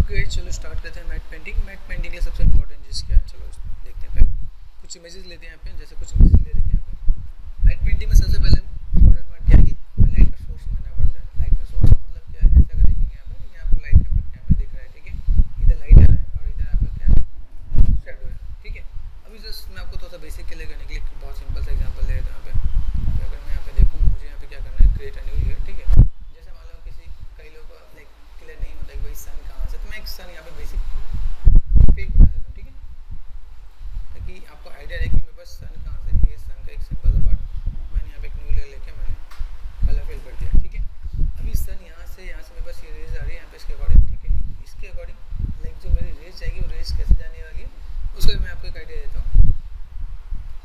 Okay चलो start करते हैं मैट पेंटिंग। मैट पेंटिंग के सबसे इंपॉर्टेंट चीज़ क्या है, चलो देखते हैं। पहले कुछ इमेजेस लेते हैं यहाँ पे, जैसे कुछ इमेजेस ले रखे हैं यहाँ पे। मैट पेंटिंग में सबसे पहले इंपॉर्टेंट पार्ट क्या है कि हमें लाइट का सोर्स समझना पड़ता है। लाइट का सोर्स का मतलब क्या है, जैसे अगर देखेंगे यहाँ पे लाइट यहाँ पे दिख रहा है, ठीक है। इधर लाइट आ रहा है और इधर यहाँ पे क्या है, शेडो है, ठीक है। अभी जस्ट मैं आपको थोड़ा सा बेसिक क्लियर करने के लिए बहुत सिंपल सा एग्जाम्पल ले लेता हूँ यहाँ पे। तो अगर मैं यहाँ पे देखूँ, मुझे यहाँ पे क्या करना है, क्रिएट अ न्यू लेयर, ठीक है। जैसे मान लो कई लोगों को लाइक क्लियर नहीं होता कि भाई सन कहाँ से, तो मैं एक सन यहाँ पे बेसिक फेक बना देता हूँ, ठीक है, ताकि आपको आइडिया रहे कि मेरे पास सन कहाँ से। ये सन का एक सिंपल सा पार्ट मैंने यहाँ पे एक न्यू लेयर लेके मैंने कलर फिल कर दिया, ठीक है। अभी सन यहाँ से मेरे पास ये रेज आ रही है यहाँ पे इसके अकॉर्डिंग, ठीक है। इसके अकॉर्डिंग लाइक जो मेरी रेज जाएगी वो रेज कैसे जाने वाली है उसका भी मैं आपको एक आइडिया देता हूँ,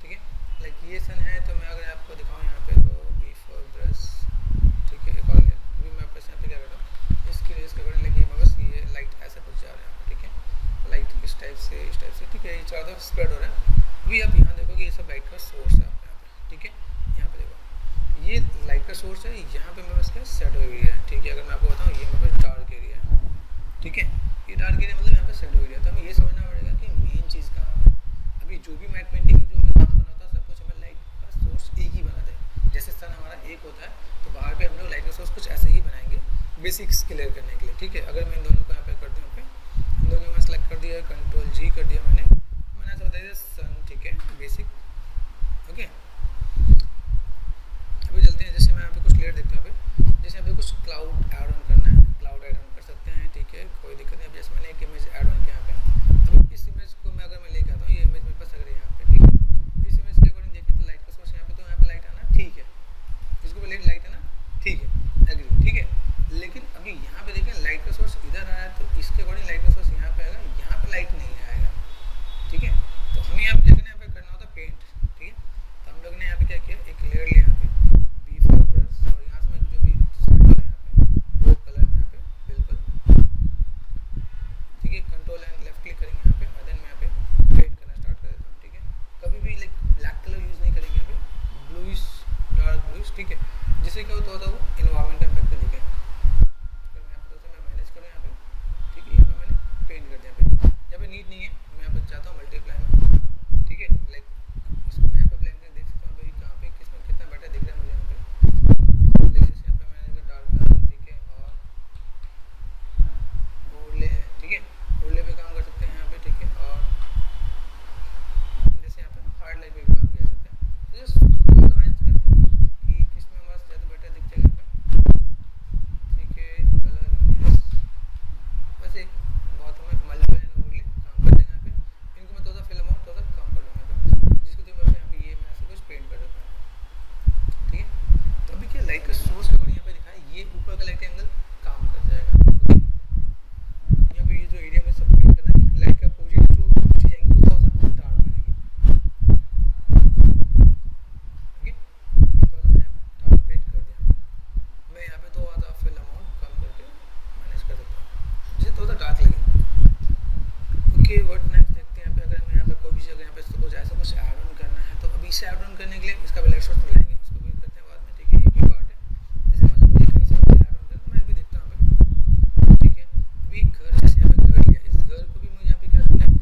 ठीक है। लाइक ये सन है तो मैं अगर आपको दिखाऊँ यहाँ पे तो बी फॉर ब्रश, ठीक है, एक और लेयर। अभी मैं आपको यहाँ पे क्या करता हूँ, इसकी रेज के अकॉर्डिंग लाइक ये बस ये लाइट ऐसे कुछ जा रहा है यहाँ पे, ठीक है। लाइट इस टाइप से, ठीक है, ये चारों तरफ स्प्रेड हो रहा है। अभी आप यहाँ देखो कि ये सब लाइट का सोर्स है यहाँ पे, ठीक है। यहाँ पे देखो ये लाइट का सोर्स है, यहाँ पे मेरे पास क्या शेडो एरिया है, ठीक है। अगर मैं आपको बताऊँ ये मेरे पास डार्क एरिया है, ठीक है। ये डार्क एरिया मतलब यहाँ पे शेडो एरिया। तो हमें ये समझना पड़ेगा कि मेन चीज़ कहाँ है। अभी जो भी मैट पेंटिंग में जो हमें काम करना होता है, सब कुछ हमें लाइट का सोर्स एक ही बनाते हैं। जैसे सन हमारा एक होता है तो बाहर पे हम लोग लाइट का सोर्स कुछ ऐसे ही बनाएंगे बेसिक्स क्लियर करने के लिए, ठीक है। अगर मैं इन दोनों को यहाँ पे कर दूँ, इन दोनों में सेलेक्ट कर दिया, कंट्रोल जी कर दिया मैंने ऐसा बता दिया सन, ठीक है, बेसिक, ओके। अभी चलते हैं, जैसे मैं यहाँ पे कुछ लेयर देखता हूँ यहाँ पे, जैसे यहाँ पे कुछ क्लाउड ऐड ऑन करना है, क्लाउड ऐड ऑन कर सकते हैं, ठीक है, कोई दिक्कत नहीं। अब जैसे मैंने एक इमेज ऐड ऑन किया यहाँ पे, अभी इस इमेज को मैं अगर मैं लेके आता हूँ, ये इमेज मेरे पास अगर यहाँ पे, ठीक है, इस इमेज के अकॉर्डिंग देखिए तो लाइट का सोर्स यहाँ पे, तो यहाँ पे लाइट आना ठीक है, इसको पहले लाइट आना ठीक है, एग्री, ठीक है। लेकिन अभी यहाँ पे देखिए लाइट का सोर्स इधर आया है तो इसके अकॉर्डिंग लाइट का सोर्स यहाँ पे आएगा, यहाँ पे लाइट नहीं आएगा, ठीक है। तो हमें यहाँ पे देखना, यहाँ पे करना होता है पेंट, ठीक है। तो हम लोग ने यहाँ पे क्या किया, एक लेयर लिया यहाँ पे बी फॉर ब्रश, और यहाँ से मैं जो भी शेडो है यहाँ पे वो कलर यहाँ पे बिल्कुल, ठीक है। कंट्रोल एंड लेफ्ट क्लिक करेंगे यहाँ पे और देन मैं यहाँ पे पेंट करना स्टार्ट कर देता हूँ, ठीक है। कभी भी लाइक ब्लैक कलर यूज़ नहीं करेंगे यहाँ पे, ब्लूइश, डार्क ब्लूइश, ठीक है। जिससे क्या होता है वो इन्वायरमेंट का इम्पैक्ट दिखेगा। अगर मैं यहाँ पे थोड़ा सा मैं मैनेज करूँ यहाँ पे, ठीक है, यहाँ पे मैंने पेंट कर दिया। यहाँ पे नीड नहीं है, मैं यहाँ पे चाहता हूँ मल्टीप्लाई में, ठीक है। लाइक इसको मैं यहाँ पे ब्लेंड करके देख सकता हूँ भाई कहाँ पे किसमें कितना बेटर दिख रहा है मुझे यहाँ पे। लाइक जैसे यहाँ पे मैंने डार्क कलर, ठीक है, और ओवरले है, ठीक है, ओवरले पे काम कर सकते हैं यहाँ पे, ठीक है। और जैसे यहाँ पे हार्ड लाइट पे भी काम किया सकते हैं। तो जस्ट थोड़ा सा मैनेज करते हैं कि किसमें हमारा ज़्यादा बेटर दिख जाएगा यहाँ पे, ठीक है। कलर वैसे बहुत हमें मल्टीप्लाई एंड ओवरले काम कर देंगे यहाँ पे। इनको मैं थोड़ा सा फिल अमाउंट थोड़ा सा कम कर लूँगा यहाँ पे, जिसको तो मैं यहाँ पे ये मैं ऐसे कुछ पेंट कर देता हूँ, ठीक है। तो अभी क्या लाइट का सोर्स के अकॉर्डिंग यहाँ पे दिखा है, ये ऊपर का लाइट एंगल काम कर जाएगा, ओके। यहाँ पे ये जो एरिया में सब पेंट करना है क्योंकि लाइट का अपोजिट जो चीज़ आएंगी वो थोड़ा सा डार्क बनेगी, ठीक है। ये थोड़ा सा मैंने यहाँ पे डार्क पेंट कर दिया। मैं यहाँ पे थोड़ा सा फिल अमाउंट कम करके मैनेज कर सकता हूँ जिससे थोड़ा सा डार्क लगे, ओके। व्हाट नेक्स्ट देखते हैं यहाँ पे। अगर हमें यहाँ पे कोई भी जगह यहाँ पे सपोज ऐसा कुछ ऐड ऑन करना है तो अभी इसे ऐड ऑन करने के लिए इसका भी लाइट सोर्स मिलाएंगे, इसको भी करते हैं बाद में, ठीक है। ये भी पार्ट है, जैसे मान लो मुझे कहीं से ऐड ऑन करना, मैं अभी देखता हूँ यहाँ पे, ठीक है। अभी घर, जैसे यहाँ पे घर लिया, इस घर को भी मुझे यहाँ पे क्या करना है,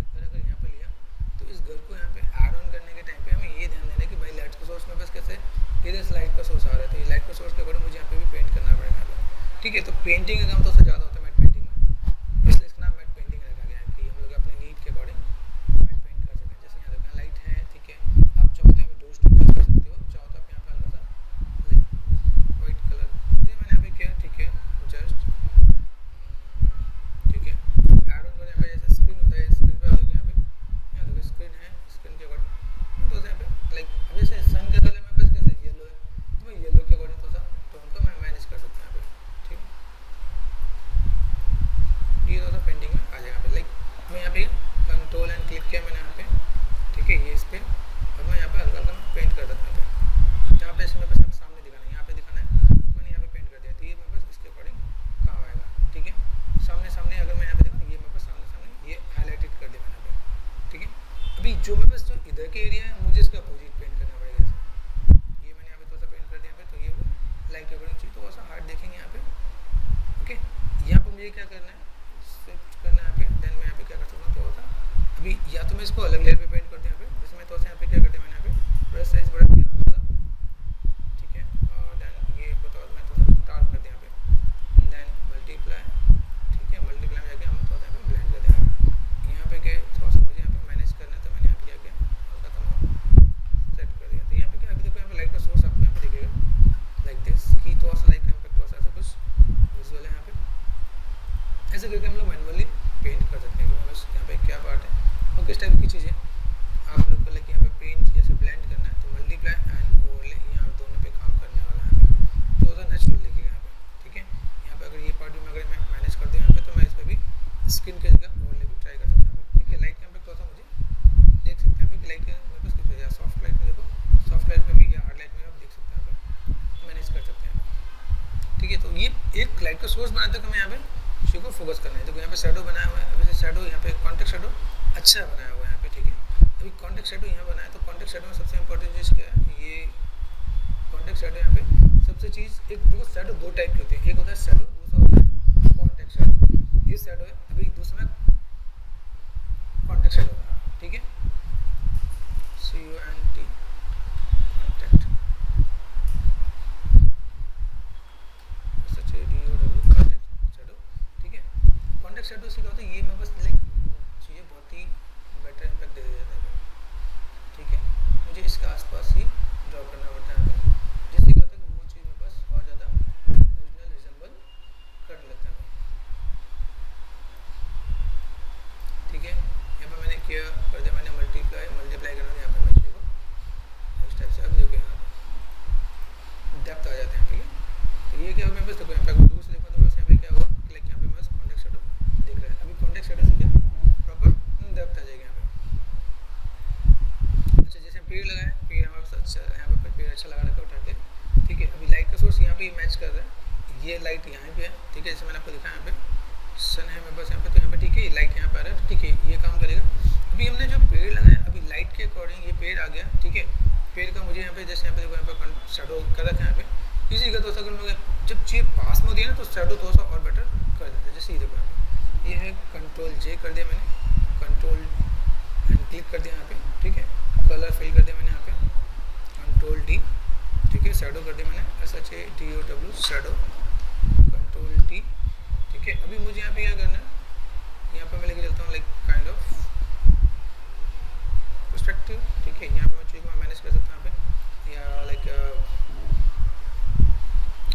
घर अगर यहाँ पे लिया तो इस घर को यहाँ पे ऐड ऑन करने के टाइम पे हमें ये ध्यान देना है कि भाई लाइट का सोर्स में बस कैसे इधर से लाइट का सोर्स आ रहा है, तो ये लाइट का सोर्स के अकॉर्डिंग मुझे यहाँ पे भी पेंट करना पड़ेगा यहाँ पे, ठीक है। तो पेंटिंग का काम तो ज़्यादा होता है मैट पेंटिंग में, इसलिए इसका नाम मैट पेंटिंग रखा गया है कि हम लोग अपने नीड के अकॉर्डिंग मैट पेंट कर सकें। जैसे यहाँ देखा लाइट है, ठीक है, आप चाहो तो यहाँ पे डोर्स यूज कर सकते हो, चाहो तो आप यहाँ पे हल्का सा लाइक वाइट कलर, ये मैंने यहाँ पे किया, ठीक है, जस्ट, ठीक है। ऐड ऑन करने पे जैसे स्क्रीन होता है, स्क्रीन पे देखो यहाँ देखो स्क्रीन है, स्क्रीन के अकॉर्डिंग तो यहाँ पे लाइक अब जैसे सन के कलर में बस कैसे येलो है तो मैं येलो के अकॉर्डिंग थोड़ा सा टोन को मैं मैनेज कर सकता हूँ यहाँ पे, ठीक है। ये थोड़ा सा पेंटिंग में आ जाएगा पे, लाइक मैं यहाँ पे कंट्रोल एंड क्लिक किया मैंने यहाँ पे, ठीक है, ये इस पर, और मैं यहाँ पे हल्का हल्का पेंट कर देता हूँ जहाँ पे ऐसे मेरे पास यहाँ सामने दिखाना है, यहाँ पे दिखाना है, मैंने यहाँ पे पेंट कर दिया, तो ये मेरे पास इसके अकॉर्डिंग काम आएगा, ठीक है। सामने सामने अगर मैं यहाँ पे देखूँ, ये मेरे पास सामने सामने ये हाईलाइटेड कर दिया मैंने यहाँ पे, ठीक है। अभी जो मेरे पास जो इधर के एरिया है मुझे इसका अपोजिट पेंट करना पड़ेगा, ऐसे ये मैंने यहाँ पे थोड़ा सा पेंट कर दिया यहाँ पे, तो ये लाइट के अकॉर्डिंग चाहिए, तो थोड़ा सा हार्ड देखेंगे यहाँ पे, ओके। यहाँ पर मुझे क्या करना है, पे क्या कर सकता हूँ, थोड़ा सा अभी या तो मैं इसको अलग लेयर पे पेंट कर दूँ यहाँ पे, जैसे मैं थोड़ा सा यहाँ पे क्या कर दिया मैंने यहाँ पे ब्रश साइज बढ़ा दिया हल्का सा, ठीक है। और देन ये मैं थोड़ा सा डार्क कर दिया यहाँ पे, देन मल्टीप्लाई, ठीक है। मल्टीप्लाई में जाके हम थोड़ा सा यहाँ पे ब्लेंड कर देंगे। यहाँ पे क्या थोड़ा सा मुझे यहाँ पे मैनेज करना है, तो मैंने यहाँ पे क्या किया हल्का सा सेट कर दिया। तो यहाँ पे क्या अभी देखो यहाँ पे लाइट का सोर्स आपको यहाँ पे दिखेगा लाइक दिस, कि थोड़ा सा लाइट का इम्पैक्ट थोड़ा सा ऐसा कुछ विजुअल है यहाँ पे। ऐसे करके हम लोग मैनुअली पेंट कर सकते हैं कि बस यहाँ पे क्या पार्ट है और किस टाइप की चीज़ें आप लोग को लेके यहाँ पे पेंट जैसे ब्लेंड करना है, तो मल्टीप्लाई एंड ओवरले यहाँ दोनों पे काम करने वाला है तो ज़्यादा नेचुरल दिखेगा यहाँ पे, ठीक है। यहाँ पे अगर ये पार्ट भी मैं अगर मैं मैनेज कर दूँ यहाँ पे, तो मैं इस पर भी स्किन के जगह ओवरले भी ट्राई कर सकता हूँ, ठीक है। लाइट का इम्पैक्ट थोड़ा सा मुझे देख सकते हैं कि लाइट के मेरे पास किस या सॉफ्ट लाइट में देखो, सॉफ्ट लाइट में भी या हार्ड लाइट में आप देख सकते हैं यहाँ पे मैनेज कर सकते हैं, ठीक है। तो ये एक लाइट का सोर्स बनाते हैं, हमें यहाँ पे चीज़ को फोकस करना है। देखो यहाँ पे शैडो बनाया हुआ है, अभी शैडो यहाँ पे कॉन्टेक्ट शैडो अच्छा बनाया हुआ है यहाँ पे, ठीक है। अभी कॉन्टेक्ट शैडो यहाँ बनाया, तो कॉन्टेक्ट शैडो में सबसे इंपॉर्टेंट चीज़ क्या है, ये कॉन्टेक्ट शैडो यहाँ पे सबसे चीज़ एक देखो, शैडो दो टाइप की होती है, एक होता है शैडो, दूसरा होता है कॉन्टेक्ट शैडो। ये शैडो है, अभी दूसरा कॉन्टेक्ट शैडो है, ठीक है। CONT कॉन्टेक्ट कॉन्टेक्ट शैडो से क्या होता है, ये मैं बस लाइक चीज़ें बहुत ही बेटर इम्पैक्ट दे देता है, ठीक है। मुझे इसके आसपास ही ड्रॉ करना पड़ता है हमें, जिससे क्या होता है कि वो चीज़ मेरे पास और ज़्यादा ओरिजिनल रिजेंबल कर लेता है, ठीक है। यहाँ पर मैंने किया कर दिया, मैंने मल्टीप्लाई करना यहाँ पर मैं चीज़ को इस टाइप से, अब देखो यहाँ पर डेप्थ आ जाते हैं, ठीक है। तो ये क्या मेरे पास देखो यहाँ पे दूर से देखो तो बस यहाँ पे क्या हुआ, लाइक यहाँ पे बस कॉन्टेक्ट शैडो दिख रहा है। अभी कॉन्टेक्ट शैडो से क्या प्रॉपर डेप्थ आ जाएगी यहाँ पे। अच्छा, जैसे पेड़ लगाए, पेड़ हमारे पास अच्छा यहाँ पे पेड़ अच्छा लगा रखा उठा के, ठीक है। अभी लाइट का सोर्स यहाँ पे मैच कर रहा है, ये लाइट यहाँ पे है, ठीक है। जैसे मैंने आपको दिखाया यहाँ पे सन है मेरे पास यहाँ पे, तो यहाँ पे ठीक है लाइट यहाँ पे आ रहा है, तो ठीक है ये काम करेगा। अभी हमने जो पेड़ लगाया, अभी लाइट के अकॉर्डिंग ये पेड़ आ गया, ठीक है। पेड़ का मुझे यहाँ पे जैसे यहाँ पे देखो यहाँ पे शैडो कर रखा है यहाँ पे, इसी का थोड़ा सा अगर जब चीज़ पास में होती है ना, तो शैडो थोड़ा सा और बेटर कर देता है। जैसे ये देखो यहाँ पे ये है, Ctrl+J कर दिया मैंने, Ctrl एंड क्लिक कर दिया यहाँ पे, ठीक है। कलर फिल कर दिया मैंने यहाँ पे, Ctrl+D, ठीक है। शैडो कर दिया मैंने SHADOW शैडो, Ctrl+T, ठीक है। अभी मुझे यहाँ पे क्या करना है, यहाँ पे मैं लेके चलता हूँ लाइक काइंड ऑफ पर्सपेक्टिव, ठीक है। यहाँ पे मैं चीज़ को मैनेज कर सकता हूँ यहाँ पे, या लाइक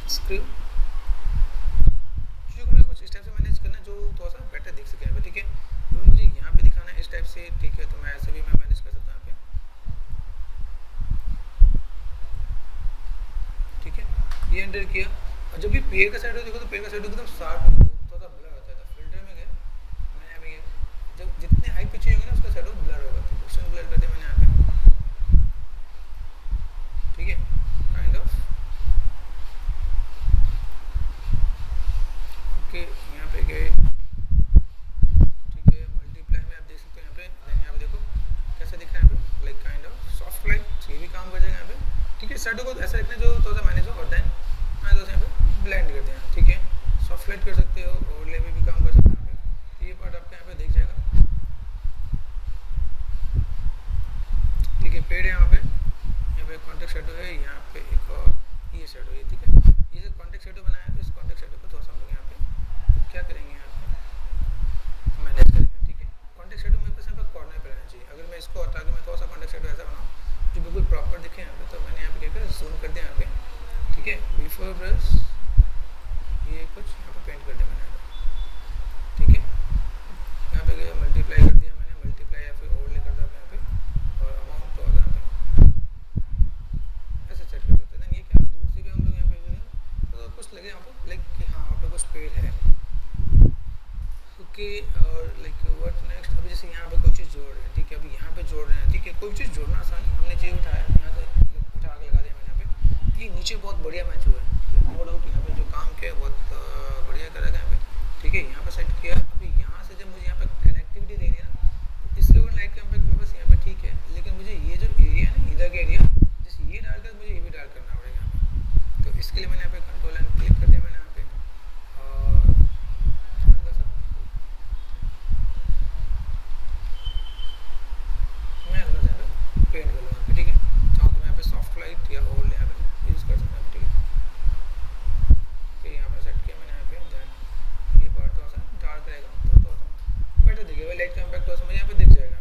स्क्रीन चीज़ों को मैं कुछ इस टाइप से मैनेज करना जो थोड़ा सा बेटर दिख सके यहाँ पे, ठीक है। तो मुझे यहाँ पे दिखाना है इस टाइप से, ठीक है। तो मैं ऐसे भी मैं मैनेज कर सकता हूँ यहाँ पे, ठीक है। ये एंटर किया, और जब भी पेड़ का साइड हो देखो, तो पेड़ का साइड एकदम शार्प में थोड़ा सा ब्लर होता है। फिल्टर में गया मैंने यहाँ पे, जब जितने हाइट पिच होंगे ना उसका शैडो ब्लर होगा, तो क्वेश्चन ब्लर कर दिया मैंने यहाँ पे, ठीक है। काइंड ऑफ ओके, यहाँ पे गए, ठीक है। मल्टीप्लाई में आप देख सकते हो यहाँ पे, देन यहाँ पे देखो कैसे दिख रहा है यहाँ पे, like kind of soft light, ये भी काम कर जाएगा यहाँ पे, ठीक है। शैडो को ऐसा रखना जो थोड़ा सा मैनेज हो, और देन मैं थोड़ा सा यहाँ पे ब्लेंड कर दिया, ठीक है। सॉफ्ट लाइट कर सकते हो, ओवरले में भी काम कर सकते हो यहाँ पे, ये पार्ट आपका यहाँ पे दिख जाएगा, ठीक है। पेड़ यहाँ पे कॉन्टेक्ट शैडो है, यहाँ पे एक और ये शैडो है, ठीक है। ये जो कॉन्टेक्ट शैडो बनाया है, तो इस कॉन्टेक्ट शैडो को थोड़ा सा हम लोग यहाँ पे क्या करेंगे, यहाँ पे मैनेज करेंगे, ठीक है। कॉन्टेक्ट शैडो मेरे पास यहाँ पर कॉर्नर पे रहना चाहिए। अगर मैं इसको हटा के मैं थोड़ा सा कॉन्टेक्ट शैडो ऐसा बनाऊँ जो बिल्कुल प्रॉपर दिखे यहाँ पे, तो मैंने यहाँ पे क्या करा, जूम कर दिया यहाँ पे, ठीक है। बिफोर ब्रश ये कुछ यहाँ पे पेंट कर दिया मैंने, ठीक है। यहाँ पे गया, मल्टीप्लाई कर दिया मैंने, मल्टीप्लाई या फिर ओवरले कर दिया यहाँ पे, और अमाउंट तो यहाँ पे ऐसे सेट कर देते हैं। ये क्या दूर से भी हम लोग यहाँ पे तो कुछ लगे यहाँ पे लाइक कि हाँ वहाँ पे कुछ पेड़ है, ओके। और लाइक व्हाट नेक्स्ट, अभी जैसे यहाँ पे कोई चीज़ जोड़ रहे हैं, ठीक है। अभी यहाँ पे जोड़ रहे हैं, ठीक है। कोई चीज़ जोड़ना आसान है, हमने चीज़ उठाया यहाँ से उठा के लगा दिया मैंने यहाँ पे, ये नीचे बहुत बढ़िया मैच हुआ है, नो डाउट। यहाँ पे जो काम किया है बहुत बढ़िया करा गया यहाँ पे, ठीक है। यहाँ पे सेट किया, अभी यहाँ से जब मुझे यहाँ पे कनेक्टिविटी देनी है ना, तो इसके ऊपर लाइट का इम्पैक्ट मेरे पास यहाँ पे ठीक है, लेकिन मुझे ये जो एरिया है ना, इधर का एरिया, जैसे ये डाल कर मुझे ये भी डाल करना पड़ेगा यहाँ पे। तो इसके लिए मैंने यहाँ पे कंट्रोल एंड क्लिक कर दिया मैंने यहाँ पे, और हल्का सा मुझे यहाँ पे दिख जाएगा।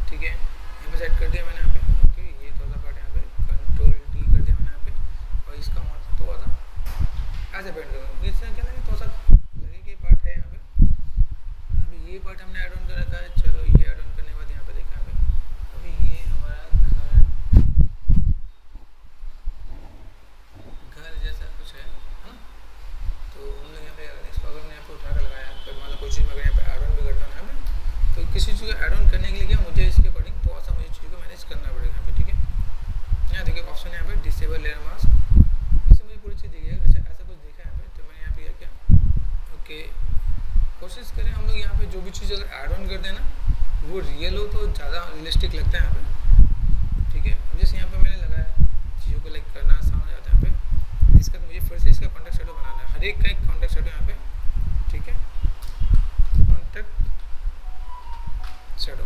ठीक है, यहाँ पे सेट कर दिया मैंने यहाँ पे। ओके, ये थोड़ा सा पार्ट यहाँ पे कंट्रोल डी कर दिया मैंने यहाँ पे, और इसका मतलब थोड़ा सा ऐसे पेंट करूँगा। इससे क्या लगे, थोड़ा सा लगे कि पार्ट है यहाँ पे। अभी ये पार्ट हमने ऐड ऑन कर रखा है। चलो ये ऐड ऑन करने के बाद यहाँ पे देखा यहाँ पे, अभी ये हमारा घर जैसा कुछ है ना। तो हम लोग यहाँ पे इसको अगर मैंने यहाँ पे उठा कर लगाया, फिर मान लो कोई चीज़ मैं अगर यहाँ पे ऐड ऑन भी करता हूँ यहाँ पे, तो किसी चीज़ को ऐड ऑन करने के लिए क्या मुझे इसके अकॉर्डिंग थोड़ा सा मुझे चीज़ को मैनेज करना पड़ेगा यहाँ पे। ठीक है, यहाँ देखिए ऑप्शन है यहाँ पे डिसेबल लेयर मास्क, इससे मुझे पूरी चीज़ दिखेगा। अच्छा, ऐसा कुछ देखा यहाँ पे, तो मैंने यहाँ पे क्या किया, ओके कोशिश करें हम लोग यहाँ पे जो भी चीज़ अगर ऐड ऑन कर दें ना, वो रियल हो तो ज़्यादा रियलिस्टिक लगता है यहाँ पे। ठीक है, जैसे यहाँ पे मैंने लगाया, चीज़ों को लाइक करना आसान हो जाता है यहाँ पे। इसका मुझे फिर से इसका कॉन्टेक्ट शैडो बनाना है, हर एक का एक कॉन्टेक्ट शैडो यहाँ पे। ठीक है, कॉन्टेक्ट शैडो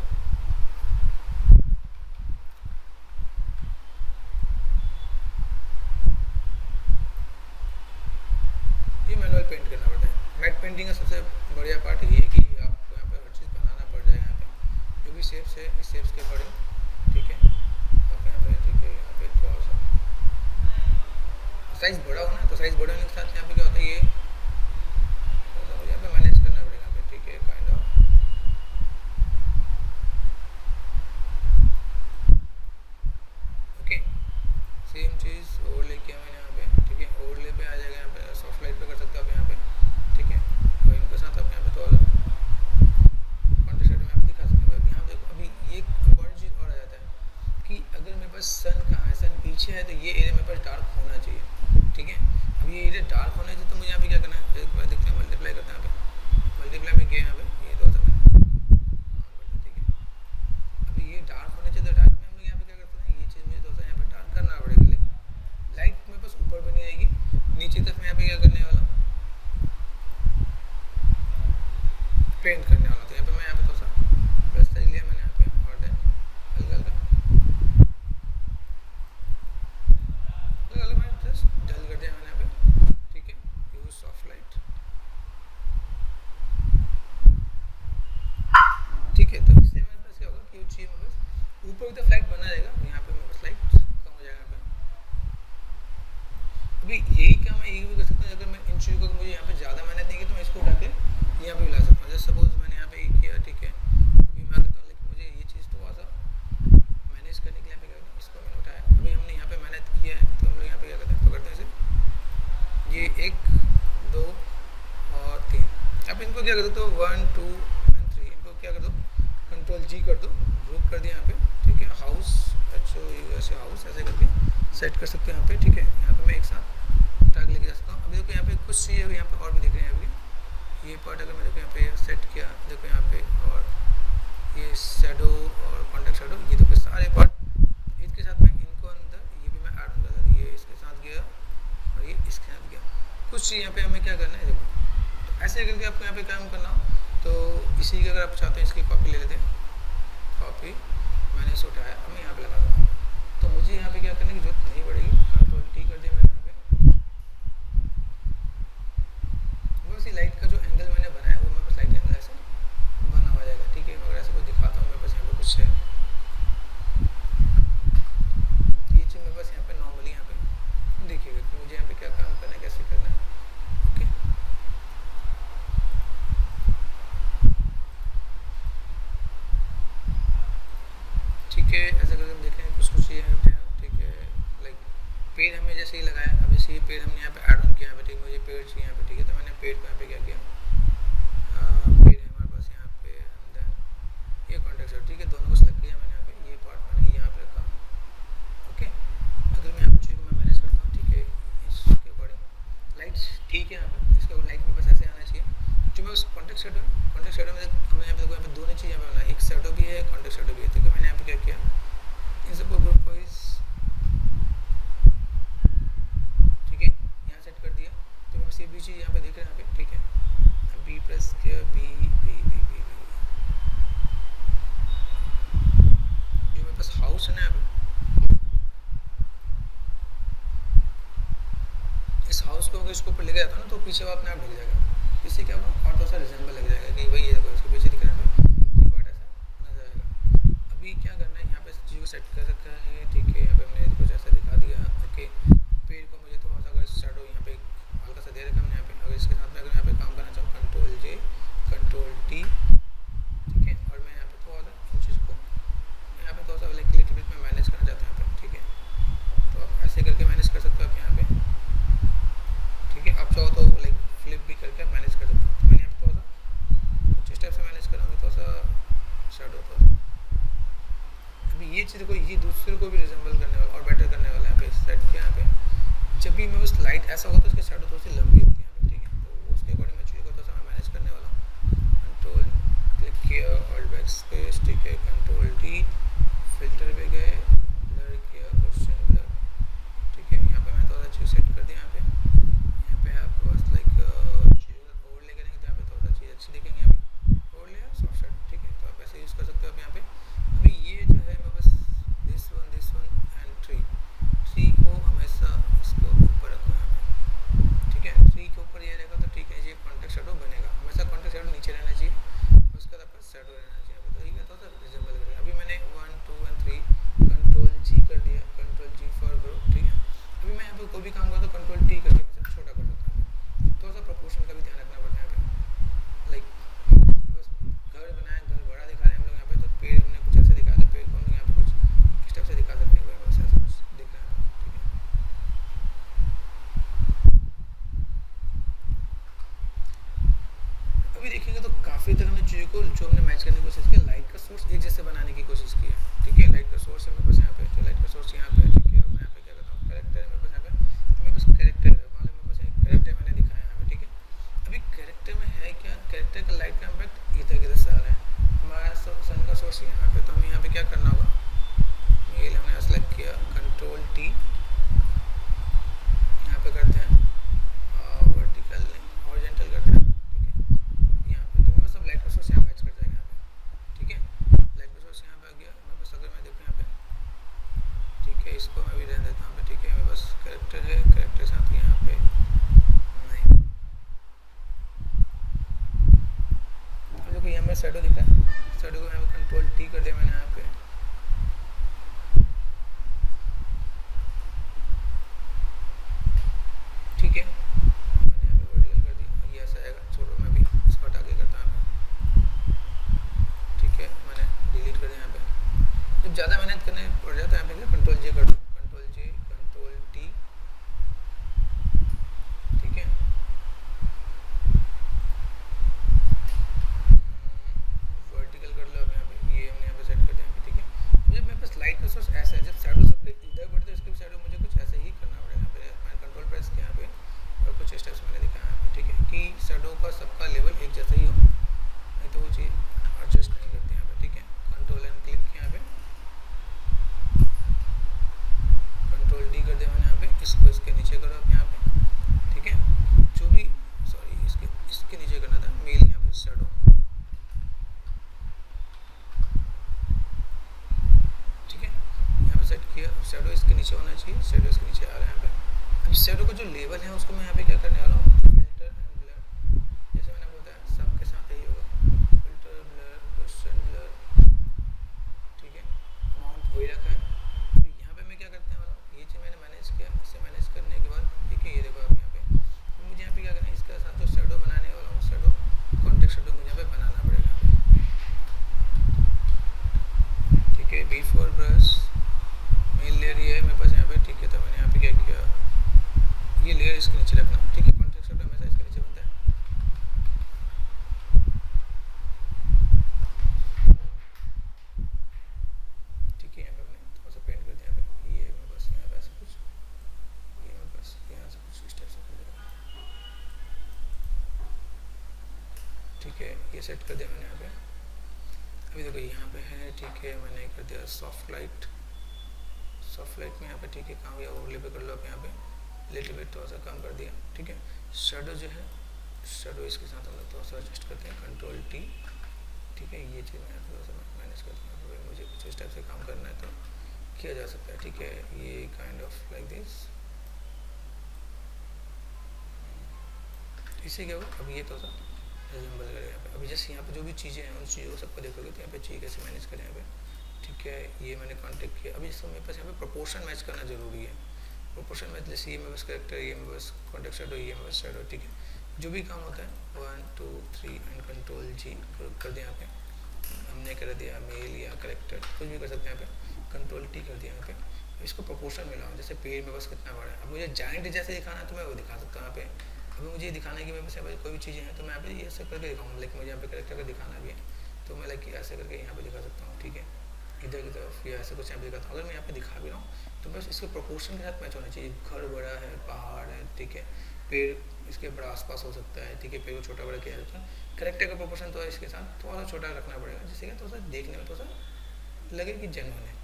ये मैनुअल पेंट करना पड़ता है। मैट पेंटिंग का सबसे बढ़िया पार्ट ये है कि आपको यहाँ पे हर चीज़ बनाना पड़ जाएगा। यहाँ पे जो भी शेप्स है इस शेप्स के अकॉर्डिंग। ठीक है, आप यहाँ पे ठीक है, यहाँ पे थोड़ा सा साइज़ बड़ा होना है, तो साइज़ बड़े होने के साथ यहाँ पे क्या होता है, ये यहाँ पे मैनेज करना पड़ेगा यहाँ पे। ठीक है, kind of okay, same cheese overlay किया मैंने यहाँ पे। ठीक है, ओवरले पे आ जाएगा यहाँ पे, सॉफ्ट लाइट पे कर सकते हो आप यहाँ पे। ठीक है, और इनके साथ आप यहाँ पे थोड़ा कॉन्टेक्स्ट शैडो में आप दिखा सकते हो। यहाँ देखो अभी ये इम्पॉर्टेंट चीज़ और आ जाता है कि अगर मेरे पास सन कहाँ है, सन पीछे है, तो ये एरिया मेरे पास डार्क होना चाहिए। ठीक है, अब ये एरिया डार्क होना चाहिए, तो मुझे यहाँ पे क्या करना है, एक बार देखते हैं, मल्टीप्लाई करते हैं यहाँ पे। मल्टीप्लाई में गए यहाँ पे, ये थोड़ा सा मैंने ऑन करता। ठीक है, अभी ये डार्क होना चाहिए, तो डार्क में हम लोग यहाँ पे क्या करते हैं, ये चीज़ मुझे थोड़ा सा यहाँ पे डार्क करना पड़ेगा। लेकिन लाइट मेरे पास ऊपर बनी रहेगी, नीचे तरफ मैं यहाँ पे क्या करने वाला हूँ, पेंट करने वाला। तो यहाँ पे मैं यहाँ पे थोड़ा सा ब्रश साइज लिया मैंने यहाँ पे, और देन हल्का हल्का मैंने जस्ट डल कर दिया मैंने यहाँ पे। ठीक है, यूज सॉफ्ट लाइट। ठीक है, तो इससे मेरे पास क्या होगा कि वो चीज़ मेरे पास ऊपर की तरफ लाइट बना रहेगा, यहाँ पे मेरे पास लाइट कम हो जाएगा यहाँ पे। अभी यही काम मैं ये भी कर सकता हूँ, अगर मैं इन चीज़ों को मुझे यहाँ पे ज़्यादा मेहनत नहीं की, तो मैं इसको उठा के यहाँ पे भी ला सकता हूँ। जैसे सपोज मैंने यहाँ पे ये किया। ठीक है, अभी मैं करता हूँ, लेकिन मुझे ये चीज़ थोड़ा सा मैनेज करने के लिए क्या करता हूँ, इसको मैंने उठाया। अभी हमने यहाँ पे मेहनत किया है, तो हम लोग यहाँ पे क्या करते हैं, पकड़ते हैं इसे, ये 1 2 और 3। अब इनको क्या कर दो, 1 2 एंड 3, इनको क्या कर दो, कंट्रोल जी कर दो, ग्रुप कर दिया यहाँ पे। ठीक है, हाउस ऐसे हाउस ऐसे करके सेट कर सकते हो यहाँ पे। ठीक है, यहाँ पे मैं एक साथ उठा के लेके जा सकता हूँ। अभी देखो यहाँ पे कुछ चीज़ यहाँ पे और भी दिख रहे हैं। अभी ये पार्ट अगर मैं देखो यहाँ पे सेट किया, देखो यहाँ पे, और ये शैडो और कॉन्टेक्ट शैडो, ये देखो सारे पार्ट इसके साथ में, इनको अंदर ये भी मैं ऐड ऑन कर दूँ, ये इसके साथ गया और ये इसके साथ गया। कुछ चीज़ यहाँ पे हमें क्या करना है, देखो तो ऐसे करके आपको यहाँ पे काम करना हो, तो इसी की अगर आप चाहते हैं, इसकी कॉपी ले लेते हैं। कॉपी मैंने इसे उठाया, अब मैं यहाँ पे लगा दूँगा, तो मुझे यहाँ पे क्या करने की जरूरत नहीं पड़ेगी। कंट्रोल टी कर दिया मैंने यहाँ पे, बस ये लाइट का जो एंगल मैंने बनाया वो मेरे पास लाइट एंगल ऐसे बना हुआ जाएगा। ठीक है, अगर ऐसे कुछ दिखाता हूँ, मेरे पास यहाँ पे कुछ है, ये चीज़ मेरे पास यहाँ पे नॉर्मली यहाँ पे देखिएगा कि मुझे यहाँ पे क्या काम करना है, कैसे करना है। ओके, ठीक है, ऐसे करके हम देख रहे हैं कुछ कुछ यहाँ पे। ठीक है, लाइक पेड़ हमने जैसे ही लगाया, अब जैसे ये पेड़ हमने यहाँ पे ऐड ऑन किया यहाँ पे। ठीक, मुझे पेड़ चाहिए यहाँ पे। ठीक है, तो मैंने पेड़ को यहाँ पे क्या किया, पेड़ है हमारे पास यहाँ पे, अंदर ये कॉन्टेक्ट शैडो। ठीक है, दोनों को सेलेक्ट किया मैंने यहाँ पे, ये पार्ट मैंने यहाँ पे रखा। ओके, अगर मैं यहाँ पे चीज़ को मैं मैनेज करता हूँ। ठीक है, इसके अकॉर्डिंग लाइट ठीक है यहाँ पे, इसका लाइट मेरे पास ऐसे आना चाहिए। जो मैं उस कॉन्टेक्ट शैडो में हमने यहाँ पे देखो, यहाँ पे दोनों चीज़ यहाँ पे बनाई, एक शैडो भी है, कॉन्टेक्ट शैडो भी है। ठीक है, मैंने यहाँ पे क्या किया, इन सबको ग्रुप वाइज ठीक है यहाँ सेट कर दिया। तो मैं ये भी चीज़ यहाँ पे देख रहे हैं यहाँ पे। ठीक है, अब बी प्रेस किया, B B B B B जो मेरे पास हाउस है ना यहाँ पे, इस हाउस को अगर इसको ऊपर लेके जाता हूँ ना तो पीछे वो अपने आप ढक जाएगा, इससे क्या होगा और थोड़ा सा रिजेंबल लग जाएगा कि भाई ये देखो इसके पीछे दिख रहा है, ये पार्ट ऐसा नजर आएगा। अभी क्या करना है, यहाँ पे चीज़ को सेट कर रखा है, ठीक है। यहाँ पे हमने कुछ ऐसा दिखा दिया, ओके। पेड़ को मुझे थोड़ा सा अगर शेडो यहाँ पे हल्का सा दे रखा हमने यहाँ पे, अगर इसके साथ में अगर यहाँ पे काम करना चाहूँ कंट्रोल जे कंट्रोल टी, ठीक है। और मैं यहाँ पे थोड़ा सा चीज़ को यहाँ पे थोड़ा सा लाइक लिटिल बिट में मैनेज करना चाहता हूँ यहाँ पे, ठीक है। तो आप ऐसे करके मैनेज कर सकते हो आप यहाँ पे, ठीक है। आप चाहो तो लाइक फ्लिप भी करके आप मैनेज कर सकते हो। तो मैंने यहाँ पे थोड़ा सा कुछ इस टाइप से मैनेज कराऊंगी, थोड़ा सा शेडो थोड़ा सा। अभी ये चीज़ को ये दूसरे को भी रिजेंबल करने वाला और बेटर करने वाला है। यहाँ पे सेट किया, यहाँ पे जब भी मैं बस लाइट ऐसा होता है उसकी शेडो थोड़ी सी लंबी होती है यहाँ पे, ठीक है। तो उसके अकॉर्डिंग मैं चीज़ को थोड़ा सा मैं मैनेज करने वाला हूँ। कंट्रोल क्लिक किया, ऑल बैक स्पेस, ठीक है। कंट्रोल डी, फिल्टर पे गए, ब्लर किया, क्वेश्चन ब्लर, ठीक है। यहाँ पे मैं थोड़ा सा चीज़ सेट कर दिया। यहाँ पे आप बस लाइक चीज़ ओवरले करेंगे तो यहाँ पे थोड़ा सा चीज़ अच्छी दिखेंगे। यहाँ पे ओवरले या सॉफ्ट शेड, ठीक है। तो आप ऐसे यूज़ कर सकते हो आप यहाँ पे। अभी ये जो है मैं बस दिस वन एंड ट्री को हमेशा इसको ऊपर रखो यहाँ पे, ठीक है। ट्री के ऊपर ये रहेगा तो ठीक है, ये कॉन्टेक्स्ट शेडो बनेगा। हमेशा कॉन्टेक्स्ट शेडो नीचे रहना चाहिए, उसके बाद आपका शेडो रहना चाहिए। तो ये थोड़ा सा रिजेंबल करेगा। अभी मैंने 1 2 एंड 3 कंट्रोल जी कर दिया, कंट्रोल जी फॉर ग्रुप, ठीक है। अभी मैं यहाँ पे कोई भी काम करता हूँ कंट्रोल टी करके मैं छोटा कर सकता हूँ। थोड़ा सा प्रोपोर्शन का भी ध्यान रखना पड़ता है यहाँ पे। लाइक बस घर बनाया, घर बड़ा दिखा रहे हैं हम लोग यहाँ पे, तो पेड़ हमने कुछ ऐसे दिखाया था, पेड़ को हम लोग यहाँ पे कुछ इस टाइप से दिखा सकते हैं, बस ऐसा कुछ दिख रहा है, ठीक है। अभी देखेंगे तो काफ़ी तक हमने चीज़ों को जो हमने मैच करने की कोशिश की, लाइट का सोर्स एक जैसे बनाने की कोशिश की है, ठीक है। लाइट का सोर्स है मेरे पास यहाँ पे, तो लाइट का सोर्स यहाँ पे, ठीक है। मैं यहाँ पे क्या करता हूँ, कैरेक्टर है मेरे पास यहाँ पे, तो मेरे पास कैरेक्टर है, मान लो मेरे पास एक कैरेक्टर मैंने दिखाया यहाँ पे, ठीक है। अभी कैरेक्टर में है क्या, कैरेक्टर का लाइट का इम्पैक्ट इधर किधर से आ रहा है, हमारा सन का सोर्स यहाँ पे। तो हमें यहाँ पे क्या करना होगा, ये हमने सेलेक्ट किया, कंट्रोल टी, यहाँ पे करते हैं वर्टिकल नहीं हॉरिजॉन्टल करते हैं, ठीक है। यहाँ पे तो मेरे पास सब लाइट का सोर्स यहाँ मैच कर जाएगा यहाँ पे, ठीक है। लाइट का सोर्स यहाँ पे आ गया मेरे पास। अगर मैं देखूँ यहाँ पे, ठीक है, इसको मैं भी रहने देता हूँ, ठीक है। मेरे पास कैरेक्टर है, कैरेक्टर साथ यहाँ पे नहीं, देखो यहाँ मेरा शेडो दिख रहा है, शेडो को यहाँ पे कंट्रोल टी कर दिया मैंने यहाँ पे, ठीक है। मैंने यहाँ पे वर्टिकल कर दिया, ये ऐसा आएगा, छोड़ो मैं भी इसको हटा के करता हूँ, ठीक है। मैंने डिलीट कर दिया यहाँ पे। जब ज़्यादा मेहनत करने पड़ जाता है यहाँ पे कंट्रोल जे कर दो, कंट्रोल जे कंट्रोल टी, ठीक है। वर्टिकल कर लो आप यहाँ पे, ये हमने यहाँ पे सेट कर दिया यहाँ पे, ठीक है। मुझे मेरे पास लाइट का सोर्स ऐसा है, जब शैडो सब पे इधर बढ़ते हैं उसके भी शैडो मुझे कुछ ऐसे ही करना पड़ेगा। यहाँ पे मैंने कंट्रोल प्रेस किया यहाँ पे और कुछ स्टेप्स मैंने दिखाया यहाँ पे, ठीक है, कि शैडो का सबका लेवल एक जैसा ही हो, नहीं तो वो चीज़ एडजस्ट नहीं करती यहाँ पे, ठीक है। कंट्रोल एंड क्लिक किया यहाँ पे, कंट्रोल डी कर दिया मैंने यहाँ पे, इसको इसके नीचे करो आप यहाँ पे, ठीक है। जो भी सॉरी इसके नीचे करना था, मेल यहाँ पे शैडो, ठीक है। यहाँ पे सेट किया, शैडो इसके नीचे होना चाहिए, शैडो इसके नीचे आ रहा है यहाँ पे। अब शैडो का जो लेवल है उसको मैं यहाँ पे क्या करने वाला हूँ, फिल्टर एंड ब्लर, जैसे मैंने बताया सबके साथ यही होगा, फिल्टर ब्लर क्वेश्चन ब्लर, ठीक है। अमाउंट वही रखा है। अभी यहाँ पे मैं क्या करने वाला हूँ, ये चीज़ मैंने मैनेज किया, इसे मैनेज करने के बाद, ठीक है, ये देखो आप यहाँ पे, तो मुझे यहाँ पे क्या करना है, इसके साथ जो शैडो बनाने वाला हूँ, शैडो कॉन्टेक्स्ट शैडो मुझे यहाँ पे बनाना पड़ेगा, ठीक है। बिफोर ब्रश मेन लेयर ये है मेरे पास यहाँ पे, ठीक है। तो मैंने यहाँ पे क्या किया, ये लेयर इसके नीचे रखना, ठीक है। कॉन्टेक्स्ट शैडो हमेशा इसके नीचे बनता है, ठीक है। यहाँ पे मैंने थोड़ा सा पेंट कर दिया यहाँ पे, ये मेरे पास यहाँ पे ऐसा कुछ, ये मेरे पास यहाँ से कुछ स्टेप से कर दिया, ठीक है। ये सेट कर दिया मैंने यहाँ पे। अभी देखो यहाँ पे है, ठीक है, मैंने कर दिया सॉफ्ट लाइट, सॉफ्ट लाइट में यहाँ पे, ठीक है, काम या ओवरले पे कर लो आप यहाँ पे, लिटिल बिट थोड़ा सा कम कर दिया, ठीक है। शैडो जो है, शैडो इसके साथ हम लोग थोड़ा सा एडजस्ट करते हैं, कंट्रोल टी, ठीक है। ये चीज़ मैं थोड़ा सा मैनेज करता हूँ, भाई मुझे कुछ इस टाइप से काम करना है तो किया जा सकता है, ठीक है। ये काइंड ऑफ लाइक दिस, इससे क्या होगा, अब ये तो रिजेंबल करेगा यहाँ पे। अभी जैसे यहाँ पे जो भी चीज़ें हैं उन चीज़ों को सबको देखोगे तो यहाँ पे चीज़ कैसे मैनेज करें यहाँ पे, ठीक है। ये मैंने कॉन्टेक्ट किया। अभी इसको मेरे पास यहाँ पे प्रोपोर्शन मैच करना जरूरी है। प्रोपोर्शन मैच जैसे ये मेरे पास करेक्टर, ये मेरे पास कॉन्टेक्ट शेडो, ये मेरे पास शेडो, ठीक है। जो भी काम होता है 1 2 3 एंड कंट्रोल जी कर दिया यहाँ पे, हमने कर दिया मेल या करेक्टर, कुछ भी कर सकते हैं यहाँ पे, कंट्रोल टी कर दिया यहाँ पे। इसको प्रोपोर्शन मिलाऊँ, जैसे पेड़ में बस कितना बड़ा है। अब मुझे जाइंट जैसे दिखाना है तो मैं वो दिखा सकता हूँ यहाँ पे। अभी मुझे ये दिखाना है कि मेरे पास यहाँ पे कोई भी चीज़ें हैं तो मैं यहाँ पे ये ऐसे करके दिखाऊंगा, लेकिन मुझे यहाँ पे करेक्टर का दिखाना भी है तो मैं लाइक ऐसे करके यहाँ पे दिखा सकता हूँ, ठीक है। इधर की तरफ या ऐसे कुछ यहाँ पे दिखाता हूँ। अगर मैं यहाँ पे दिखा भी रहा हूँ तो बस इसके प्रोपोर्शन के साथ मैच होना चाहिए। घर बड़ा है, पहाड़ है, ठीक है, पेड़ इसके बड़ा आसपास हो सकता है, ठीक है, पेड़ को छोटा बड़ा किया जाता है। करेक्टर का प्रोपोर्शन तो इसके साथ थोड़ा सा छोटा रखना पड़ेगा, जिससे कि थोड़ा सा देखने में थोड़ा सा लगे कि जेन्युइन है।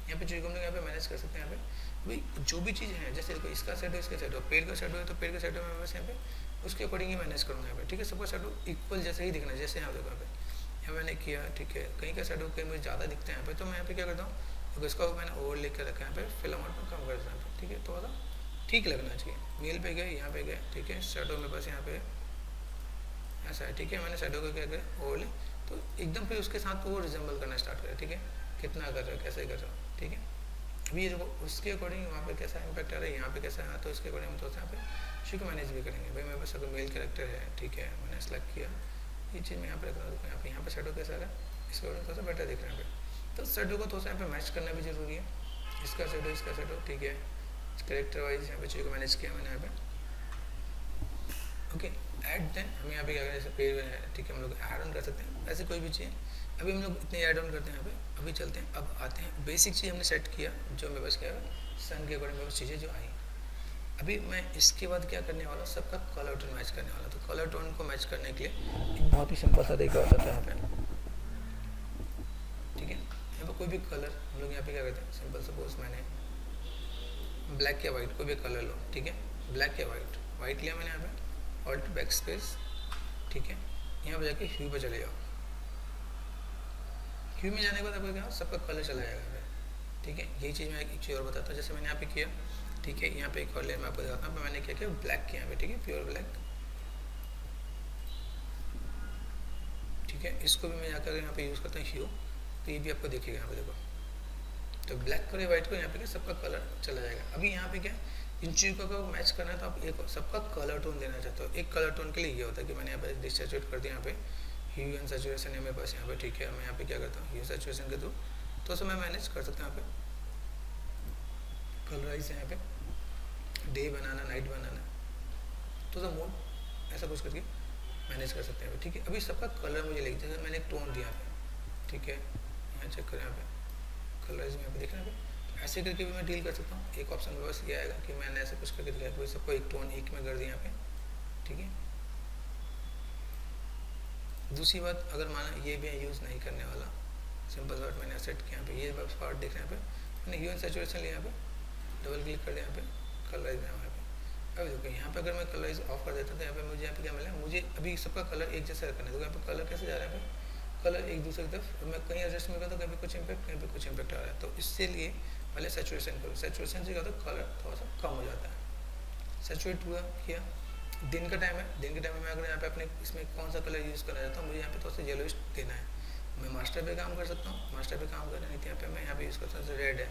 यहाँ पे चीज़ को हम लोग यहाँ पे मैनेज कर सकते हैं। यहाँ पे भाई जो भी चीज़ है, जैसे देखो इसका शेडो, इसका शेडो, पेड़ का शेडो है तो पेड़ का शेडो में बस यहाँ पे उसके अकॉर्डिंग ही मैनेज करूँगा यहाँ पे, ठीक है। सबका शेडो इक्वल जैसे ही दिखना है, जैसे यहाँ देखो यहाँ पे यहाँ मैंने किया, ठीक है। कहीं का शेडो कहीं मुझे ज़्यादा दिखता है यहाँ पे तो मैं यहाँ पे क्या करता हूँ, तो इसका मैंने ओवर लेकर रखा है यहाँ पे, फिल अमाउंट में कम कर देता हूँ, ठीक है। थोड़ा सा ठीक लगना चाहिए। मेल पे गए, यहाँ पे गए, ठीक है, शेडो में बस यहाँ पे ऐसा है, ठीक है। मैंने शेडो को क्या किया ओवर ले, तो एकदम फिर उसके साथ वो रिजेंबल करना स्टार्ट करें, ठीक है। कितना कर रहे हो, कैसे कर रहे हो, ठीक है। अभी ये देखो उसके अकॉर्डिंग वहाँ पे कैसा इम्पैक्ट आ रहा है, यहाँ पे कैसा है, तो इसके अकॉर्डिंग हम तो यहाँ पे इसी को मैनेज भी करेंगे। भाई मेरे पास अगर मेल कैरेक्टर है, ठीक है, मैंने सेलेक्ट किया, ये चीज़ मैं यहाँ पे रख रहा हूँ, यहाँ पे शेडो कैसा आ रहा है, इसके अकॉर्डिंग थोड़ा सा बेटर दिख रहा है यहाँ पे। तो शेडो को थोड़ा सा यहाँ पे मैच करना भी जरूरी है, इसका शेडो, ठीक है। कैरेक्टर वाइज यहाँ पे चीज़ को मैनेज किया मैंने यहाँ पे, ओके। ऐड देन हम यहाँ पे क्या करें, जैसे पेज है, ठीक है, हम लोग ऐड ऑन कर सकते हैं ऐसे कोई भी चीज़। अभी हम लोग इतने ऐड ऑन करते हैं यहाँ पे। अभी चलते हैं, अब आते हैं बेसिक चीज़ हमने सेट किया जो मेरे पास क्या है, सन के अकॉर्डिंग मेरे पास चीज़ें जो आई। अभी मैं इसके बाद क्या करने वाला, सबका कलर टोन मैच करने वाला। तो कलर टोन को मैच करने के लिए एक बहुत ही सिंपल सा तरीका होता है यहाँ पे, ठीक है। यहाँ पर कोई भी कलर हम लोग यहाँ पे क्या करते हैं, सिंपल सपोज मैंने ब्लैक या वाइट कोई भी कलर लो, ठीक है। ब्लैक या वाइट लिया मैंने यहाँ पे, ऑल्ट बैक स्पेस, ठीक है। यहाँ पे जाके ह्यू पे चले जाओ। ह्यू में जाने के बाद आपको क्या सबका कलर चला जाएगा, ठीक है। यही चीज़ मैं एक चीज़ और बताता हूँ, जैसे मैंने यहाँ पे किया, ठीक है। यहाँ पे एक और लेयर मैं आपको दिखाता हूँ, मैंने क्या किया, ब्लैक किया यहाँ पे, ठीक है, प्योर ब्लैक, ठीक है। इसको भी मैं जाकर यहाँ पे यूज़ करता हूँ ह्यू, तो ये भी आपको देखिएगा यहाँ पे देखो, तो ब्लैक को वाइट को यहाँ पे सबका कलर चला जाएगा। अभी यहाँ पे क्या इन चीज़ों को मैच करना है तो आप एक सबका कलर टोन देना चाहते हो। एक कलर टोन के लिए ये होता है कि मैंने यहाँ पे डिसैचुरेट कर दिया, यहाँ पे ह्यू एंड सैचुरेशन है मेरे पास यहाँ पे, ठीक है। मैं यहाँ पे क्या करता हूँ, ह्यू सैचुरेशन के थ्रू तो उसमें मैनेज कर सकता हूँ। यहाँ पे कलराइज है, यहाँ पे डे बनाना, नाइट बनाना, तो सब मोड ऐसा कुछ करके मैनेज कर सकते हैं, ठीक है। अभी सबका कलर मुझे लिख दिया, मैंने एक टोन दिया यहाँ पे, ठीक है। यहाँ चेक करें, यहाँ पे कलराइज में यहाँ पे देखना है, ऐसे करके भी मैं डील कर सकता हूँ। एक ऑप्शन मेरे पास ये आएगा कि मैंने ऐसे कुछ करके दिखाया, सबको एक टोन एक में कर दिया यहाँ पे, ठीक है। दूसरी बात, अगर माना ये भी यूज़ नहीं करने वाला, सिंपल वर्ड मैंने सेट किया यहाँ पे, ये बस पार्ट देख रहे हैं यहाँ पे, मैंने ह्यू एंड सैचुरेशन लिया यहाँ पे, डबल क्लिक कर दिया यहाँ पे, कलराइज में यहाँ पे। अब देखो यहाँ पे अगर मैं कलराइज ऑफ कर देता तो यहाँ पे मुझे यहाँ पे क्या मिला, मुझे अभी सबका कलर एक जैसा रखना है। तो यहाँ पे कलर कैसे जा रहा है, यहाँ पे कलर एक दूसरे की तरफ, मैं कहीं एडजस्ट में करता तो कहीं कुछ इम्पैक्ट, कहीं पे कुछ इम्पैक्ट आ रहा है। तो इससे लिए पहले सैचुरेशन करो, सैचुरेशन से क्या होता है, कलर थोड़ा सा कम हो जाता है। सैचुरेट हुआ किया, दिन का टाइम है, दिन के टाइम में मैं अगर यहाँ पे अपने इसमें कौन सा कलर यूज़ करना चाहता हूँ, मुझे यहाँ पे थोड़ा सा येलोइश देना है, मैं मास्टर पे काम कर सकता हूँ। मास्टर पे काम करना नहीं थी, यहाँ पे मैं यहाँ पे यूज़ करता हूँ, रेड है,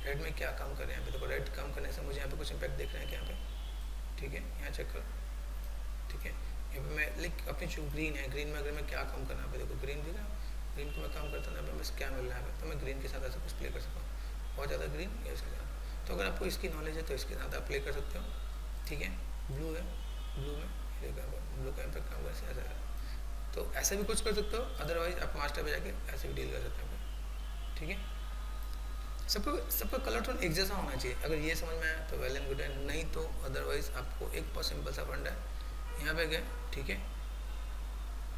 रेड में क्या काम कर रहे हैं यहाँ पे, देखो रेड काम करने से मुझे यहाँ पे कुछ इम्पैक्ट देख रहे हैं क्या यहाँ पे, ठीक है। यहाँ चेक करो, ठीक है। यहाँ पे मैं लिख अपनी जो ग्रीन है, ग्रीन में अगर मैं क्या काम करना है, देखो ग्रीन दिख रहा है, ग्रीन को मैं काम करता हूँ, यहाँ पे बस क्या मिल रहा है, तो मैं ग्रीन के साथ ऐसा कुछ प्ले कर सकता हूँ, बहुत ज़्यादा ग्रीन या इसके साथ। तो अगर आपको इसकी नॉलेज है तो इसके साथ आप प्ले कर सकते हो, ठीक है। ब्लू है, ब्लू में ब्लू का इम्पैक्ट काम कैसे ऐसा है, तो ऐसा भी कुछ कर सकते हो। अदरवाइज आप मास्टर पे जाके ऐसे भी डील कर सकते हो, ठीक है। सबका कलर टोन एक जैसा होना चाहिए। अगर ये समझ में आया तो वेल एंड गुड है, नहीं तो अदरवाइज आपको एक बहुत सिंपल सा फंडा है, यहाँ पे गए, ठीक है,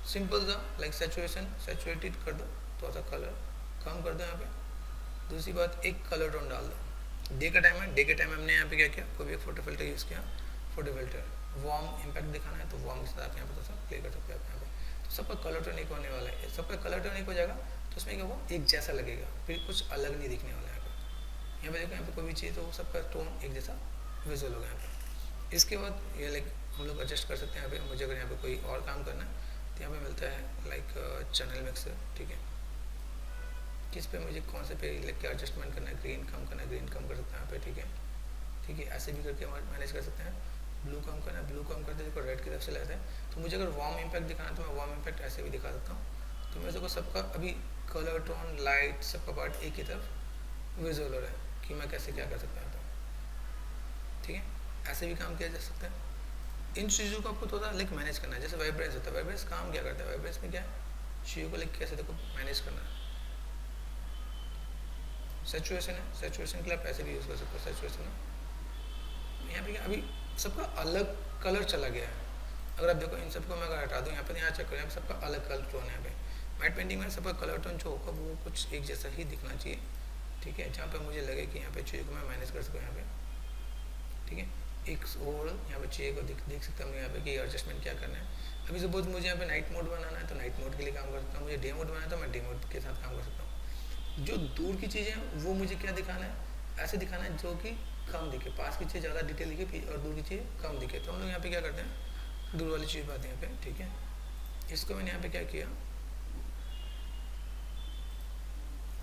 सिंपल सा लाइक सैचुरेटेड कर दो, थोड़ा सा कलर कम कर दो यहाँ पे। दूसरी बात, एक कलर टोन डाल दो। डे का टाइम है, डे के टाइम हमने यहाँ पे क्या किया, कोई भी एक फोटो फिल्टर यूज़ किया, फोटो फिल्टर वार्म इम्पैक्ट दिखाना है तो वार्म के साथ यहाँ पे थोड़ा सा प्ले कर सकते हैं आप यहाँ पे। तो सबका कलर टोन एक होने वाला है, सबका कलर टोन एक हो जाएगा तो उसमें क्या होगा, एक जैसा लगेगा, फिर कुछ अलग नहीं दिखने वाला है। यहाँ पे देखो, यहाँ पे कोई भी चीज़ तो सबका टोन एक जैसा विजुअल होगा यहाँ पे। इसके बाद ये लाइक हम लोग एडजस्ट कर सकते हैं यहाँ पे। मुझे अगर यहाँ पे कोई और काम करना है तो यहाँ पे मिलता है लाइक चैनल मिक्सर, ठीक है, किस पे मुझे कौन से पे लेके एडजस्टमेंट करना है, ग्रीन कम करना है, ग्रीन कम कर सकते हैं यहाँ पे, ठीक है, ठीक है, ऐसे भी करके मैनेज कर सकते हैं। ब्लू कम करना है, ब्लू कम करते देखो रेड की तरफ से लाते हैं। तो मुझे अगर वार्म इम्पैक्ट दिखाना है तो मैं वार्म इम्पैक्ट ऐसे भी दिखा सकता हूँ। तो मेरे को सबका अभी कलर टोन लाइट सबका पार्ट एक ही तरफ विजुअल हो रहा है कि मैं कैसे क्या कर सकता हूँ, ठीक है, ऐसे भी काम किया जा सकता है। इन चीज़ों को आपको थोड़ा लाइक मैनेज करना है। जैसे वाइब्रेंस होता है, वाइब्रेंस काम क्या करता है, वाइब्रेंस में क्या है, चीज़ों को लाइक कैसे देखो मैनेज करना है। सैचुरेशन है, सैचुरेशन के लिए आप ऐसे भी यूज़ कर सकते हो। सैचुरेशन है यहाँ पे क्या अभी सबका अलग कलर चला गया है। अगर आप देखो इन सबको मैं अगर हटा दूँ यहाँ पे, यहाँ चेक करो यहाँ पे सबका अलग कलर टोन है। यहाँ पे मैट पेंटिंग में सबका कलर टोन जो होगा वो कुछ एक जैसा ही दिखना चाहिए, ठीक है, जहाँ पे मुझे लगे कि यहाँ पे चीज़ को मैं मैनेज कर सकूँ यहाँ पे, ठीक है। एक ओवरऑल यहाँ पे चीज़ को देख सकता हूँ यहाँ पे कि एडजस्टमेंट क्या करना है। अभी सपोज मुझे यहाँ पे नाइट मोड बनाना है तो नाइट मोड के लिए काम कर सकता हूँ, मुझे डे मोड बनाना है तो मैं डे मोड के साथ काम कर सकता हूँ। जो दूर की चीज़ें हैं वो मुझे क्या दिखाना है, ऐसे दिखाना है जो कि कम दिखे, पास की चीज़ ज़्यादा डिटेल दिखे और दूर की चीज़ कम दिखे। तो हम लोग यहाँ पे क्या करते हैं, दूर वाली चीज़ पाते हैं यहाँ पे, ठीक है। इसको मैंने यहाँ पे क्या किया,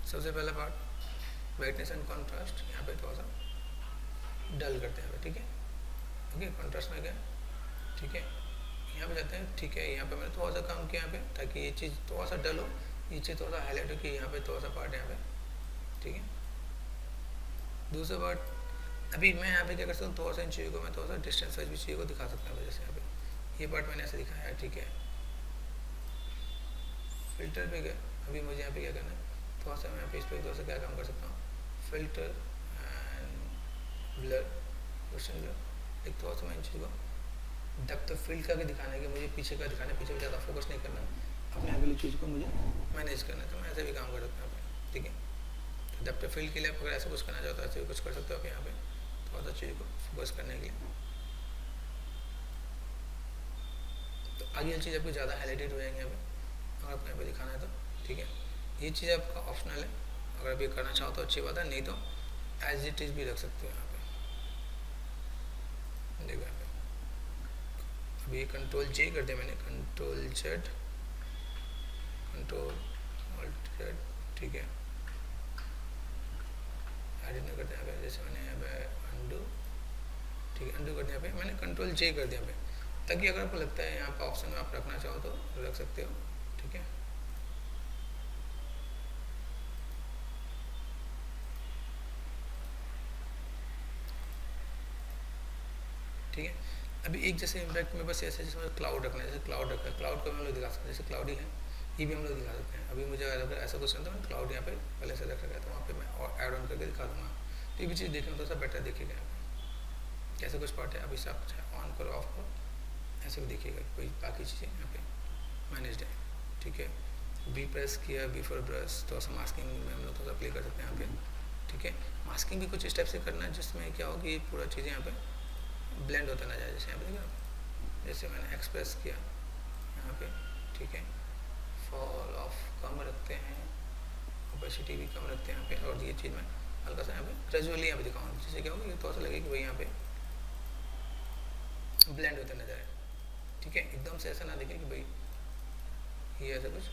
सबसे पहला पार्ट ब्राइटनेस एंड कॉन्ट्रास्ट यहाँ पे थोड़ा सा डल करते हैं, ठीक है, ओके, कॉन्ट्रास्ट में गए, ठीक है, यहाँ पे जाते हैं, ठीक है। यहाँ पे मैंने थोड़ा सा काम किया यहाँ पे ताकि ये चीज़ थोड़ा सा डल हो, ये चीज़ थोड़ा सा हाईलाइट हो कि यहाँ पे थोड़ा सा पार्ट है यहाँ पे, ठीक है। दूसरा पार्ट अभी मैं यहाँ पे क्या कर सकता हूँ, थोड़ा सा इन चीज़ों को मैं थोड़ा सा डिस्टेंस वाइज भी चीज़ों को दिखा सकता हूँ। जैसे यहाँ पे ये पार्ट मैंने ऐसे दिखाया है, ठीक है। फिल्टर पे गए, अभी मुझे यहाँ पे क्या करना है, थोड़ा सा मैं यहाँ पे इस पर थोड़ा सा क्या काम कर सकता हूँ, filter and blur, question blur, एक थोड़ा सा मैं इन चीज़ को डेप्थ ऑफ फील्ड करके दिखाना है कि मुझे पीछे का दिखाना है, पीछे ज़्यादा फोकस नहीं करना, अपने अगली चीज़ को मुझे मैनेज करना है। तो मैं ऐसे भी काम कर सकता हूँ, ठीक है। तो डेप्थ ऑफ फील्ड के लिए आप अगर ऐसा कुछ करना चाहते हो ऐसे भी कुछ कर सकते हो आप यहाँ पे थोड़ा सा चीज़ को फोकस करने के लिए। तो आगे ये चीज़ आपको ज़्यादा हाईलाइटेड हो जाएंगे यहाँ पे अगर आपको यहाँ पे दिखाना है तो, ठीक है। ये चीज़ आपका ऑप्शनल है, अगर आप ये करना चाहो तो अच्छी बात है, नहीं तो एज इट इज़ भी रख सकते हो यहाँ पे। देखो यहाँ पे अभी कंट्रोल जे कर दिया मैंने, control Z, control alt Z, ठीक है, एडिट नहीं करते यहाँ पे। जैसे मैंने यहाँ पे अंडू, ठीक है, अंडू कर दिया यहाँ पे मैंने, कंट्रोल जे कर दिया यहाँ पे, ताकि अगर आपको लगता है यहाँ पे ऑप्शन में आप रखना चाहो तो रख सकते हो, ठीक है। ठीक है, अभी एक जैसे इम्पैक्ट में बस ऐसे जैसे क्लाउड रखना है, जैसे क्लाउड रखा है, क्लाउड को हम लोग दिखा सकते हैं, जैसे क्लाउडी है ये भी हम लोग दिखा सकते हैं। अभी मुझे अगर ऐसा क्वेश्चन था, मैंने क्लाउड यहाँ पे पहले से रख रखा है तो वहाँ पे मैं और ऐड ऑन करके दिखा दूँगा। तो ये भी चीज़ देखने में थोड़ा सा बेटर दिखेगा यहाँ पे, कैसे कुछ पार्ट है अभी से आप चाहे ऑन करो ऑफ करो ऐसे भी दिखेगा, कोई बाकी चीज़ें यहाँ पे मैनेज है, ठीक है। बी प्रेस किया, बी फॉर ब्रश, थोड़ा सा मास्किंग में हम लोग थोड़ा सा प्ले कर सकते हैं यहाँ पे, ठीक है। मास्किंग भी कुछ इस टाइप से करना है जिसमें क्या हो कि पूरा चीज़ें यहाँ पे ब्लेंड होता ना जाए। जैसे यहाँ पे देखा, जैसे मैंने एक्सप्रेस किया यहाँ पे, ठीक है, फॉल ऑफ कम रखते हैं, ओपेसिटी भी कम रखते हैं यहाँ पे, और ये चीज़ मैं हल्का सा यहाँ पे ग्रेजुअली यहाँ पे दिखाऊंगा, जिससे क्या होगा थोड़ा सा लगे कि भाई यहाँ पे ब्लेंड होते नजर आए, ठीक है। एकदम से ऐसा ना दिखे कि भाई ये ऐसा कुछ,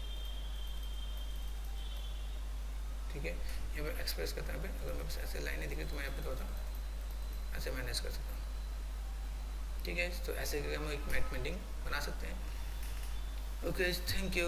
ठीक है। यहाँ पे एक्सप्रेस करते हैं यहाँ पे, अगर मेरे पास ऐसे लाइनें दिखे तो मैं यहाँ पे थोड़ा सा ऐसे मैनेज कर सकता हूँ, ठीक है। तो ऐसे करके हम एक मैट पेंटिंग बना सकते हैं। Okay, thank you.